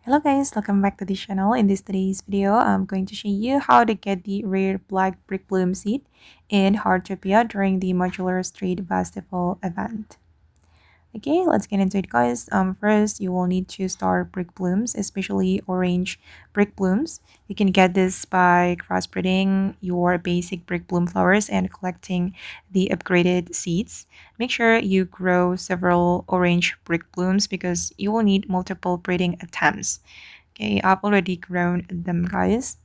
Hello guys, welcome back to the channel. In today's video, I'm going to show you how to get the rare black Brickbloom seed in Heartopia during the Modular Street Festival event. Okay, let's get into it guys. First you will need to start brick blooms, especially orange brick blooms. You can get this by crossbreeding your basic brick bloom flowers and collecting the upgraded seeds. Make sure you grow several orange brick blooms because you will need multiple breeding attempts. Okay, I've already grown them guys.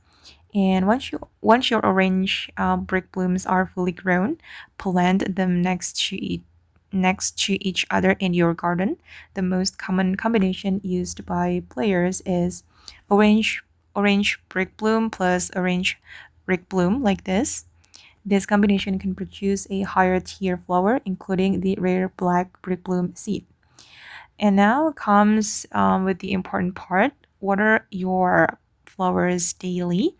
And once your orange brick blooms are fully grown, plant them next to each other in your garden. The most common combination used by players is orange orange brick bloom plus orange brick bloom like this. This combination can produce a higher tier flower, including the rare black brick bloom seed. And now comes with the important part. Water your flowers daily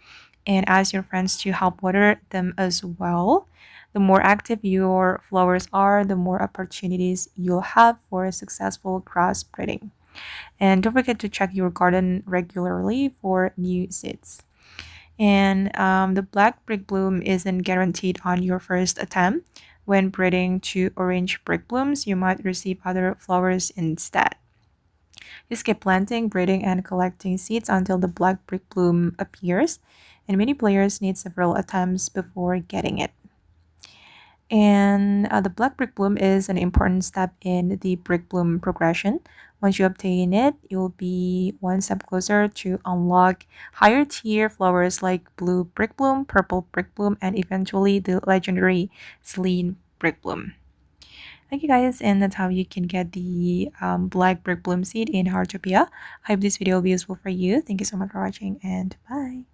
and ask your friends to help water them as well. The more active your flowers are, the more opportunities you'll have for successful crossbreeding. And don't forget to check your garden regularly for new seeds. And the black brick bloom isn't guaranteed on your first attempt. When breeding two orange brick blooms, you might receive other flowers instead. Just keep planting, breeding, and collecting seeds until the black brick bloom appears, and many players need several attempts before getting it. And the black brick bloom is an important step in the brick bloom progression. Once you obtain it, you'll be one step closer to unlock higher tier flowers like blue brick bloom, purple brick bloom, and eventually the legendary Celine brick bloom. Thank you guys, and that's how you can get the black brick bloom seed in Heartopia. I hope this video will be useful for you. Thank you so much for watching, and bye.